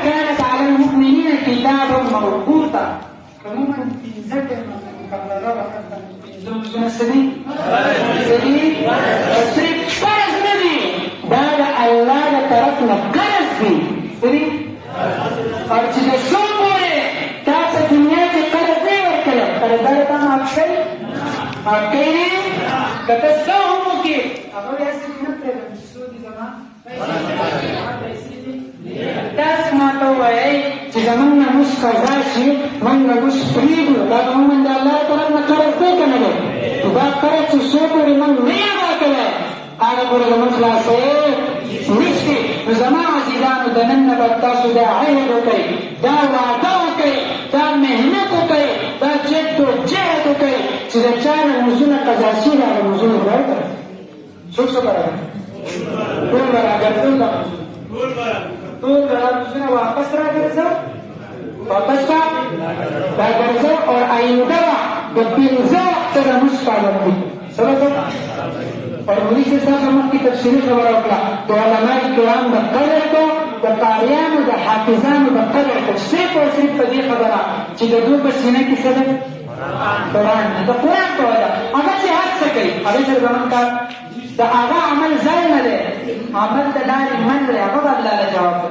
كانت على المؤمنين كتابا موقوتا عموما في ذكر مقررة زمزم سدي تصريف فرض ندي بعد الله لطرفنا قرض دي سدي और जिसे सो बोले ताप दुनिया के कर्ज नहीं वर्कले कर्जदार का आपके नहीं कतस्सा हो के अगर ऐसे न प्रेम सूदी जमा तास मातो है जिसमन न मुस्काशी मन न मुस्प्रीब लाग मन अल्लाह तरफ न कर्ज दे कने तो बात करे तो सो बोले मन नहीं आवा करे आगे बोले मन खलास है निश्चय زما عزیزانو د نن نه به تاسو دا عهد وکئ دا وعده وکئ دا محنت وکئ دا جد و جهد وکئ چې د چا نه لمونځونه قضا شي د هغه لمونځونه به ورکړئ څوک څه به راګرځي ټول به راګرځو ټول به لمونځونه واپس راګرځو واپس به راګرځو او آینده به د پنځه وخته د لمونځ پابند وي څه به और मुझे से साथ की तफसीली खबर होगा तो उलमाए किराम द कदर को द कारियान द हाफिजान द कदर को सिर्फ और सिर्फ ये खबर आ कि जो दो पर सीने की सदर कुरान तो कुरान को होगा अगर से हाथ से कई अभी से जमान का द आगा अमल जाय न ले अमल दलाल मन ले अब अल्लाह ने जवाब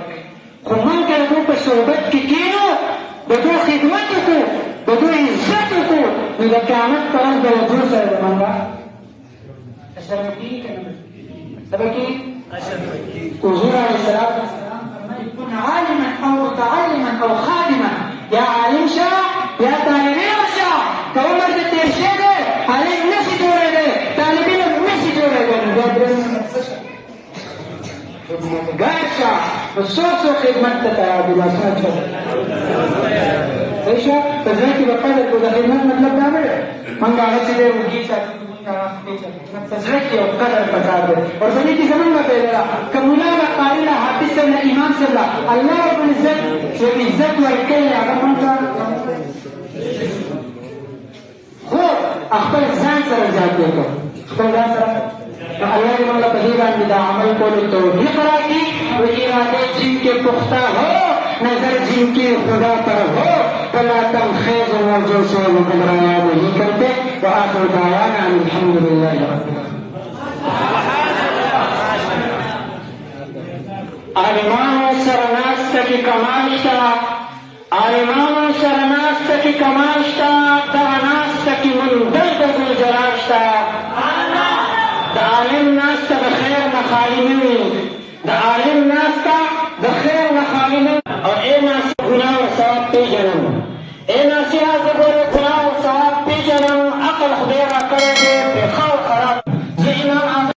तो मन के दो पर सोबत की कीनो दो खिदमत को दो इज्जत को द क़यामत पर दो दूर से मांगा سبكي حضور عليه الصلاة والسلام يكون عالما أو متعلما أو خادما يا عالم شاه يا طالبين شاه كعمر الترشيد عليك نسي جوره ده طالبين نسي جوره ده قاشا الصوت خدمت تتعب بلا سنة ايش فزاكي بقدر كده خدمت مطلب نعمل من قاعد سيده وجيسا تزرکی او قدر پکار دے اور بنی کی زمن میں پیدا کمولا کا قائلہ حافظ سے امام سے اللہ رب العزت جو عزت ورکے اگر من کا خو اخبر ځان سره جاتے کو خپل ځان سره اللہ نے مولا پدیبان دا عمل کو توفیق راکی و ارادے جن کے پختہ ہو نظر جن کی خدا پر ہو فلا تم خیز موجود سے مقررات نہیں کرتے وآخر دعوانا الحمد لله رب العالمين عالمان سرناست کی کمالشتا عالمان سرناست کی کمالشتا دعناست کی مندرد ذو جراشتا دا عالم ناستا بخیر نخالمین دا عالم ناستا بخیر نخالمین اور اے ناس گناہ و ثواب پی جنم اے ناسیہ زبور گناہ و ثواب پی جنم عقل خدای را کرے دے